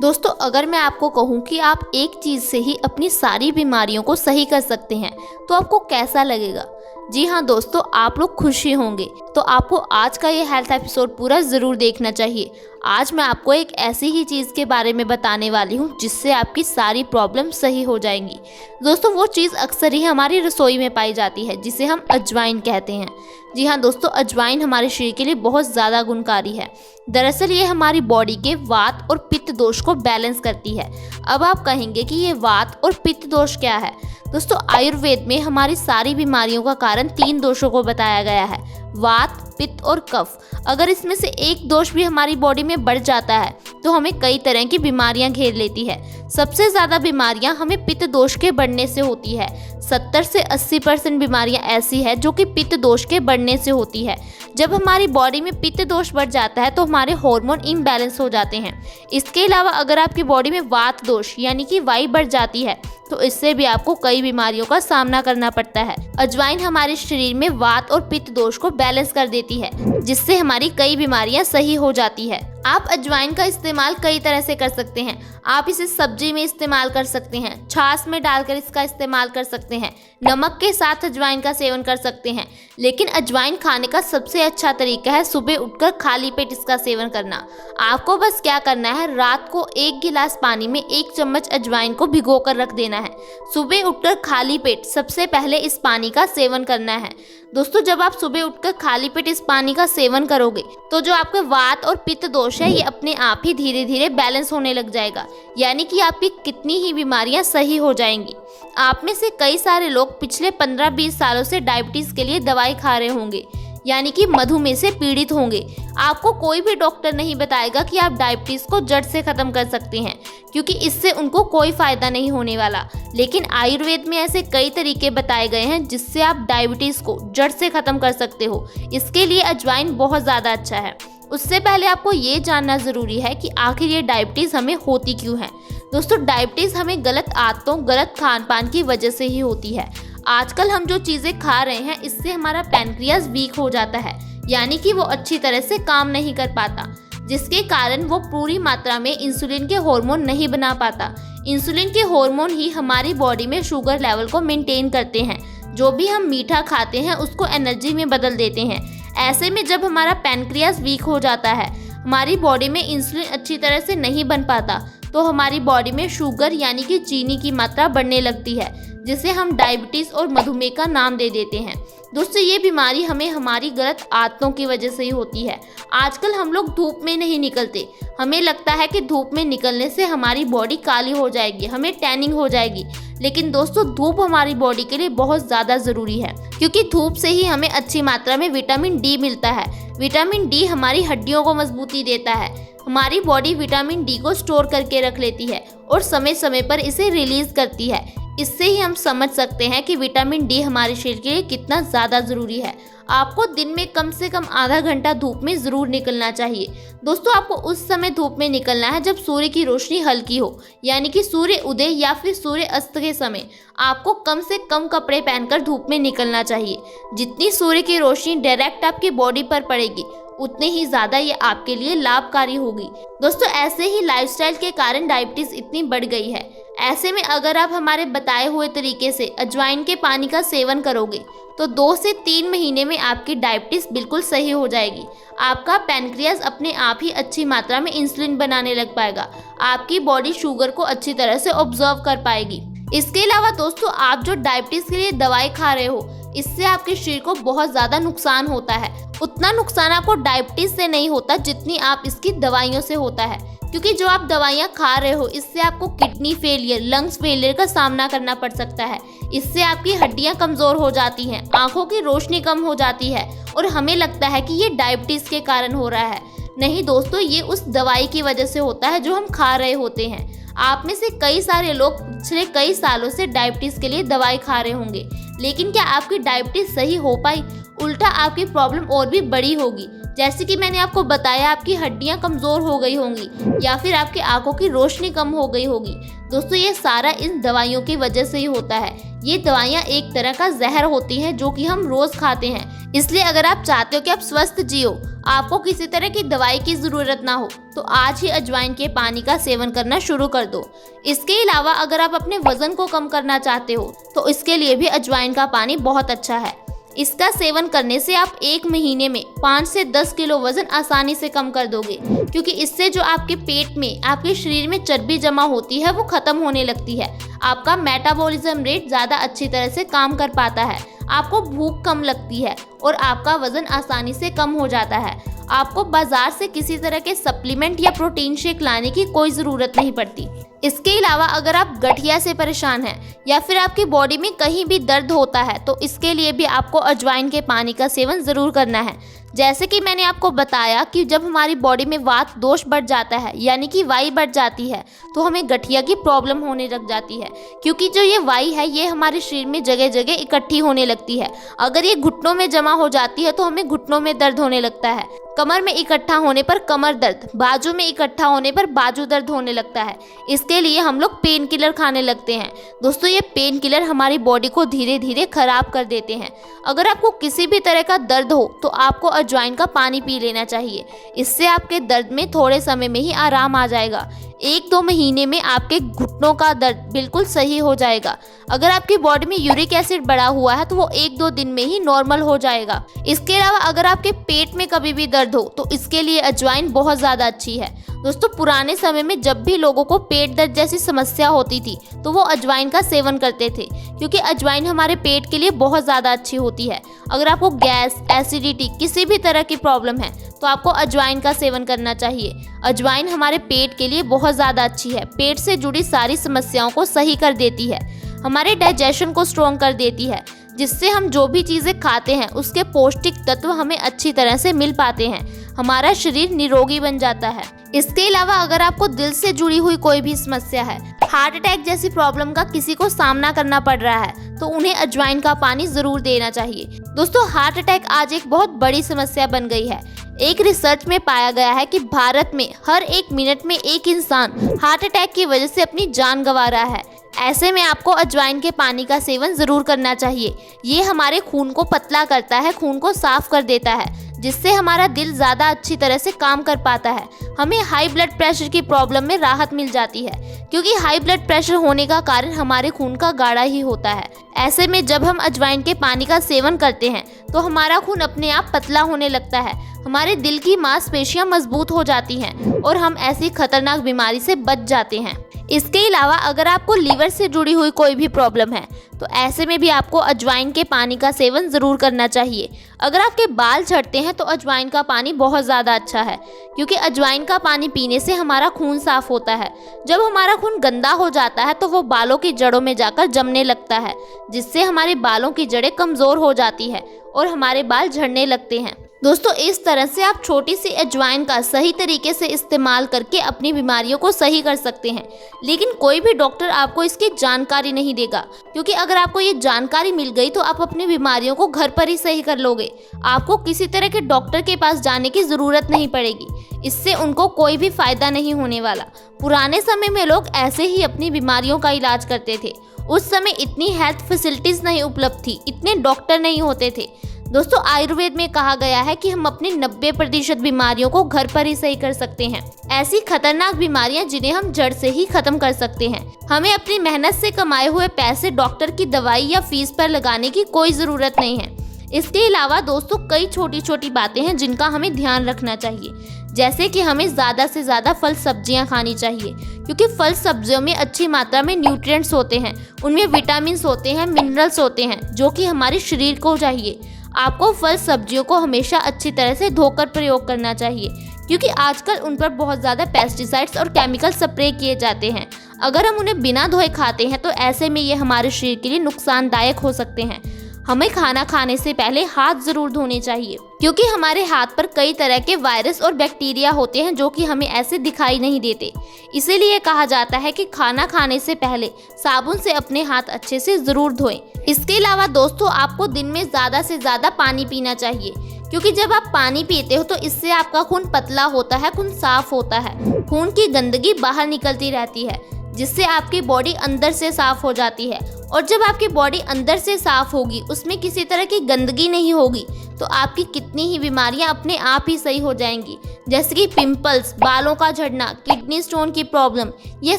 दोस्तों, अगर मैं आपको कहूँ कि आप एक चीज़ से ही अपनी सारी बीमारियों को सही कर सकते हैं तो आपको कैसा लगेगा? जी हाँ दोस्तों, आप लोग खुश ही होंगे। तो आपको आज का ये हेल्थ एपिसोड पूरा ज़रूर देखना चाहिए। आज मैं आपको एक ऐसी ही चीज़ के बारे में बताने वाली हूँ जिससे आपकी सारी प्रॉब्लम सही हो जाएंगी। दोस्तों, वो चीज़ अक्सर ही हमारी रसोई में पाई जाती है जिसे हम अजवाइन कहते हैं। जी हाँ दोस्तों, अजवाइन हमारे शरीर के लिए बहुत ज़्यादा गुणकारी है। दरअसल ये हमारी बॉडी के वात और पित्त दोष को बैलेंस करती है। अब आप कहेंगे कि ये वात और पित्त दोष क्या है? दोस्तों, आयुर्वेद में हमारी सारी बीमारियों का कारण 3 दोषों को बताया गया है, वात, पित्त और कफ। अगर इसमें से एक दोष भी हमारी बॉडी में बढ़ जाता है तो हमें कई तरह की बीमारियां घेर लेती है। सबसे ज़्यादा बीमारियां हमें पित्त दोष के बढ़ने से होती है। 70 से 80% बीमारियां ऐसी है जो कि पित्त दोष के बढ़ने से होती है। जब हमारी बॉडी में पित्त दोष बढ़ जाता है तो हमारे हार्मोन इम्बैलेंस हो जाते हैं। इसके अलावा अगर आपकी बॉडी में वात दोष यानी कि वायु बढ़ जाती है तो इससे भी आपको कई बीमारियों का सामना करना पड़ता है। अजवाइन हमारे शरीर में वात और पित्त दोष को बैलेंस कर देती है, जिससे हमारी कई बीमारियां सही हो जाती है। आप अजवाइन का इस्तेमाल कई तरह से कर सकते हैं। आप इसे सब्जी में इस्तेमाल कर सकते हैं, छाछ में डालकर इसका इस्तेमाल कर सकते हैं, नमक के साथ अजवाइन का सेवन कर सकते हैं। लेकिन अजवाइन खाने का सबसे अच्छा तरीका है सुबह उठकर खाली पेट इसका सेवन करना। आपको बस क्या करना है, रात को 1 गिलास पानी में 1 चम्मच अजवाइन को भिगो कर रख देना है। सुबह उठकर खाली पेट सबसे पहले इस पानी का सेवन करना है। दोस्तों, जब आप सुबह उठकर खाली पेट इस पानी का सेवन करोगे तो जो आपके वात और पित्त दोष है ये अपने आप ही धीरे धीरे बैलेंस होने लग जाएगा, यानी कि आपकी कितनी ही बीमारियां सही हो जाएंगी। आप में से कई सारे लोग पिछले 15-20 सालों से डायबिटीज़ के लिए दवाई खा रहे होंगे, यानी कि मधुमेह से पीड़ित होंगे। आपको कोई भी डॉक्टर नहीं बताएगा कि आप डायबिटीज़ को जड़ से ख़त्म कर सकते हैं, क्योंकि इससे उनको कोई फ़ायदा नहीं होने वाला। लेकिन आयुर्वेद में ऐसे कई तरीके बताए गए हैं जिससे आप डायबिटीज़ को जड़ से ख़त्म कर सकते हो। इसके लिए अजवाइन बहुत ज़्यादा अच्छा है। उससे पहले आपको ये जानना ज़रूरी है कि आखिर ये डायबिटीज़ हमें होती क्यों है। दोस्तों, डायबिटीज़ हमें गलत आदतों, गलत खान पान की वजह से ही होती है। आजकल हम जो चीज़ें खा रहे हैं इससे हमारा पैनक्रियाज वीक हो जाता है, यानी कि वो अच्छी तरह से काम नहीं कर पाता, जिसके कारण वो पूरी मात्रा में इंसुलिन के हार्मोन नहीं बना पाता। इंसुलिन के हार्मोन ही हमारी बॉडी में शुगर लेवल को मेंटेन करते हैं। जो भी हम मीठा खाते हैं उसको एनर्जी में बदल देते हैं। ऐसे में जब हमारा पैनक्रियाज वीक हो जाता है, हमारी बॉडी में इंसुलिन अच्छी तरह से नहीं बन पाता, तो हमारी बॉडी में शुगर यानी कि चीनी की मात्रा बढ़ने लगती है, जिसे हम डायबिटीज़ और मधुमेह का नाम दे देते हैं। दोस्तों, ये बीमारी हमें हमारी गलत आदतों की वजह से ही होती है। आजकल हम लोग धूप में नहीं निकलते। हमें लगता है कि धूप में निकलने से हमारी बॉडी काली हो जाएगी, हमें टैनिंग हो जाएगी। लेकिन दोस्तों, धूप हमारी बॉडी के लिए बहुत ज़्यादा ज़रूरी है, क्योंकि धूप से ही हमें अच्छी मात्रा में विटामिन डी मिलता है। विटामिन डी हमारी हड्डियों को मजबूती देता है। हमारी बॉडी विटामिन डी को स्टोर करके रख लेती है और समय समय पर इसे रिलीज करती है। इससे ही हम समझ सकते हैं कि विटामिन डी हमारे शरीर के लिए कितना ज़्यादा ज़रूरी है। आपको दिन में कम से कम आधा घंटा धूप में ज़रूर निकलना चाहिए। दोस्तों, आपको उस समय धूप में निकलना है जब सूर्य की रोशनी हल्की हो, यानी कि सूर्य उदय या फिर सूर्य अस्त के समय। आपको कम से कम कपड़े पहनकर धूप में निकलना चाहिए। जितनी सूर्य की रोशनी डायरेक्ट आपकी बॉडी पर पड़ेगी उतनी ही ज़्यादा ये आपके लिए लाभकारी होगी। दोस्तों, ऐसे ही लाइफस्टाइल के कारण डायबिटीज़ इतनी बढ़ गई है। ऐसे में अगर आप हमारे बताए हुए तरीके से अजवाइन के पानी का सेवन करोगे तो 2 से 3 महीने में आपकी डायबिटीज़ बिल्कुल सही हो जाएगी। आपका पैनक्रियाज अपने आप ही अच्छी मात्रा में इंसुलिन बनाने लग पाएगा। आपकी बॉडी शुगर को अच्छी तरह से ऑब्जर्व कर पाएगी। इसके अलावा दोस्तों, आप जो डायबिटीज़ के लिए दवाई खा रहे हो इससे आपके शरीर को बहुत ज़्यादा नुकसान होता है। उतना नुकसान आपको डायबिटीज़ से नहीं होता जितनी आप इसकी दवाइयों से होता है, क्योंकि जो आप दवाइयाँ खा रहे हो इससे आपको किडनी फेलियर, लंग्स फेलियर का सामना करना पड़ सकता है। इससे आपकी हड्डियाँ कमज़ोर हो जाती हैं, आँखों की रोशनी कम हो जाती है और हमें लगता है कि ये डायबिटीज़ के कारण हो रहा है। नहीं दोस्तों, ये उस दवाई की वजह से होता है जो हम खा रहे होते हैं। आप में से कई सारे लोग पिछले कई सालों से डायबिटीज़ के लिए दवाई खा रहे होंगे, लेकिन क्या आपकी डायबिटीज़ सही हो पाई? उल्टा आपकी प्रॉब्लम और भी बड़ी होगी। जैसे कि मैंने आपको बताया, आपकी हड्डियां कमज़ोर हो गई होंगी या फिर आपकी आंखों की रोशनी कम हो गई होगी। दोस्तों, ये सारा इन दवाइयों की वजह से ही होता है। ये दवाइयाँ एक तरह का जहर होती हैं जो कि हम रोज़ खाते हैं। इसलिए अगर आप चाहते हो कि आप स्वस्थ जियो, आपको किसी तरह की दवाई की ज़रूरत ना हो, तो आज ही अजवाइन के पानी का सेवन करना शुरू कर दो। इसके अलावा अगर आप अपने वज़न को कम करना चाहते हो तो इसके लिए भी अजवाइन का पानी बहुत अच्छा है। इसका सेवन करने से आप 1 महीने में 5 से 10 किलो वजन आसानी से कम कर दोगे, क्योंकि इससे जो आपके पेट में, आपके शरीर में चर्बी जमा होती है वो खत्म होने लगती है। आपका मेटाबॉलिज्म रेट ज़्यादा अच्छी तरह से काम कर पाता है, आपको भूख कम लगती है और आपका वजन आसानी से कम हो जाता है। आपको बाजार से किसी तरह के सप्लीमेंट या प्रोटीन शेक लाने की कोई ज़रूरत नहीं पड़ती। इसके अलावा अगर आप गठिया से परेशान हैं या फिर आपकी बॉडी में कहीं भी दर्द होता है तो इसके लिए भी आपको अजवाइन के पानी का सेवन ज़रूर करना है। जैसे कि मैंने आपको बताया कि जब हमारी बॉडी में वात दोष बढ़ जाता है, यानी कि वाई बढ़ जाती है, तो हमें गठिया की प्रॉब्लम होने लग जाती है, क्योंकि जो ये वाई है ये हमारे शरीर में जगह जगह इकट्ठी होने लगती है। अगर ये घुटनों में जमा हो जाती है तो हमें घुटनों में दर्द होने लगता है, कमर में इकट्ठा होने पर कमर दर्द, बाजू में इकट्ठा होने पर बाजू दर्द होने लगता है। इसके लिए हम लोग पेन किलर खाने लगते हैं। दोस्तों, ये पेन किलर हमारी बॉडी को धीरे धीरे खराब कर देते हैं। अगर आपको किसी भी तरह का दर्द हो तो आपको अजवाइन का पानी पी लेना चाहिए। इससे आपके दर्द में थोड़े समय में ही आराम आ जाएगा। 1-2 महीने में आपके घुटनों का दर्द बिल्कुल सही हो जाएगा। अगर आपकी बॉडी में यूरिक एसिड बढ़ा हुआ है तो वो 1-2 दिन में ही नॉर्मल हो जाएगा। इसके अलावा अगर आपके पेट में कभी भी दर्द हो तो इसके लिए अजवाइन बहुत ज़्यादा अच्छी है। दोस्तों, पुराने समय में जब भी लोगों को पेट दर्द जैसी समस्या होती थी तो वो अजवाइन का सेवन करते थे, क्योंकि अजवाइन हमारे पेट के लिए बहुत ज़्यादा अच्छी होती है। अगर आपको गैस, एसिडिटी, किसी भी तरह की प्रॉब्लम है तो आपको अजवाइन का सेवन करना चाहिए। अजवाइन हमारे पेट के लिए बहुत ज़्यादा अच्छी है। पेट से जुड़ी सारी समस्याओं को सही कर देती है, हमारे डाइजेशन को स्ट्रॉन्ग कर देती है, जिससे हम जो भी चीज़ें खाते हैं उसके पौष्टिक तत्व हमें अच्छी तरह से मिल पाते हैं। हमारा शरीर निरोगी बन जाता है। इसके अलावा अगर आपको दिल से जुड़ी हुई कोई भी समस्या है, हार्ट अटैक जैसी प्रॉब्लम का किसी को सामना करना पड़ रहा है, तो उन्हें अजवाइन का पानी ज़रूर देना चाहिए। दोस्तों, हार्ट अटैक आज एक बहुत बड़ी समस्या बन गई है। एक रिसर्च में पाया गया है कि भारत में हर 1 मिनट में एक इंसान हार्ट अटैक की वजह से अपनी जान गंवा रहा है। ऐसे में आपको अजवाइन के पानी का सेवन ज़रूर करना चाहिए। ये हमारे खून को पतला करता है, खून को साफ कर देता है, जिससे हमारा दिल ज़्यादा अच्छी तरह से काम कर पाता है। हमें हाई ब्लड प्रेशर की प्रॉब्लम में राहत मिल जाती है, क्योंकि हाई ब्लड प्रेशर होने का कारण हमारे खून का गाढ़ा ही होता है। ऐसे में जब हम अजवाइन के पानी का सेवन करते हैं तो हमारा खून अपने आप पतला होने लगता है, हमारे दिल की मांसपेशियां मजबूत हो जाती हैं और हम ऐसी खतरनाक बीमारी से बच जाते हैं। इसके अलावा अगर आपको लीवर से जुड़ी हुई कोई भी प्रॉब्लम है तो ऐसे में भी आपको अजवाइन के पानी का सेवन ज़रूर करना चाहिए। अगर आपके बाल झड़ते हैं तो अजवाइन का पानी बहुत ज़्यादा अच्छा है, क्योंकि अजवाइन का पानी पीने से हमारा खून साफ होता है। जब हमारा खून गंदा हो जाता है तो वो बालों की जड़ों में जाकर जमने लगता है, जिससे हमारे बालों की जड़ें कमज़ोर हो जाती है और हमारे बाल झड़ने लगते हैं। दोस्तों, इस तरह से आप छोटी सी अजवाइन का सही तरीके से इस्तेमाल करके अपनी बीमारियों को सही कर सकते हैं। लेकिन कोई भी डॉक्टर आपको इसकी जानकारी नहीं देगा, क्योंकि अगर आपको ये जानकारी मिल गई तो आप अपनी बीमारियों को घर पर ही सही कर लोगे। आपको किसी तरह के डॉक्टर के पास जाने की ज़रूरत नहीं पड़ेगी। इससे उनको कोई भी फ़ायदा नहीं होने वाला। पुराने समय में लोग ऐसे ही अपनी बीमारियों का इलाज करते थे। उस समय इतनी हेल्थ फैसिलिटीज़ नहीं उपलब्ध थी, इतने डॉक्टर नहीं होते थे। दोस्तों, आयुर्वेद में कहा गया है कि हम अपनी 90% बीमारियों को घर पर ही सही कर सकते हैं। ऐसी खतरनाक बीमारियां जिन्हें हम जड़ से ही खत्म कर सकते हैं। हमें अपनी मेहनत से कमाए हुए पैसे डॉक्टर की दवाई या फीस पर लगाने की कोई ज़रूरत नहीं है। इसके अलावा दोस्तों, कई छोटी छोटी बातें हैं जिनका हमें ध्यान रखना चाहिए, जैसे कि हमें ज़्यादा से ज़्यादा फल सब्जियां खानी चाहिए, क्योंकि फल सब्जियों में अच्छी मात्रा में न्यूट्रिएंट्स होते हैं, उनमें विटामिन्स होते हैं, मिनरल्स होते हैं, जो कि हमारे शरीर को चाहिए। आपको फल सब्जियों को हमेशा अच्छी तरह से धोकर प्रयोग करना चाहिए, क्योंकि आजकल उन पर बहुत ज़्यादा पेस्टिसाइड्स और केमिकल स्प्रे किए जाते हैं। अगर हम उन्हें बिना धोए खाते हैं तो ऐसे में ये हमारे शरीर के लिए नुकसानदायक हो सकते हैं। हमें खाना खाने से पहले हाथ ज़रूर धोने चाहिए, क्योंकि हमारे हाथ पर कई तरह के वायरस और बैक्टीरिया होते हैं जो कि हमें ऐसे दिखाई नहीं देते। इसीलिए कहा जाता है कि खाना खाने से पहले साबुन से अपने हाथ अच्छे से ज़रूर धोएं। इसके अलावा दोस्तों, आपको दिन में ज़्यादा से ज़्यादा पानी पीना चाहिए, क्योंकि जब आप पानी पीते हो तो इससे आपका खून पतला होता है, खून साफ होता है, खून की गंदगी बाहर निकलती रहती है, जिससे आपकी बॉडी अंदर से साफ हो जाती है और जब आपकी बॉडी अंदर से साफ होगी, उसमें किसी तरह की गंदगी नहीं होगी, तो आपकी कितनी ही बीमारियां अपने आप ही सही हो जाएंगी, जैसे कि पिंपल्स, बालों का झड़ना, किडनी स्टोन की प्रॉब्लम। ये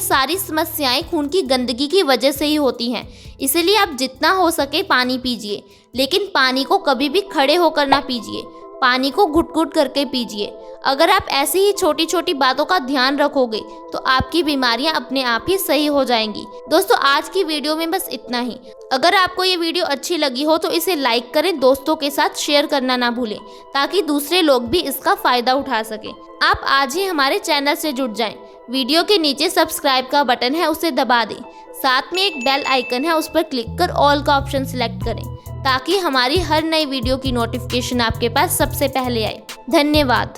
सारी समस्याएं खून की गंदगी की वजह से ही होती हैं। इसलिए आप जितना हो सके पानी पीजिए, लेकिन पानी को कभी भी खड़े होकर ना पीजिए, पानी को घुट-घुट करके पीजिए। अगर आप ऐसी ही छोटी छोटी बातों का ध्यान रखोगे तो आपकी बीमारियां अपने आप ही सही हो जाएंगी। दोस्तों, आज की वीडियो में बस इतना ही। अगर आपको ये वीडियो अच्छी लगी हो तो इसे लाइक करें, दोस्तों के साथ शेयर करना ना भूलें, ताकि दूसरे लोग भी इसका फ़ायदा उठा सकें। आप आज ही हमारे चैनल से जुड़ जाएं। वीडियो के नीचे सब्सक्राइब का बटन है, उसे दबा दें। साथ में एक बेल आइकन है, उस पर क्लिक कर ऑल का ऑप्शन सिलेक्ट करें, ताकि हमारी हर नई वीडियो की नोटिफिकेशन आपके पास सबसे पहले आए। धन्यवाद।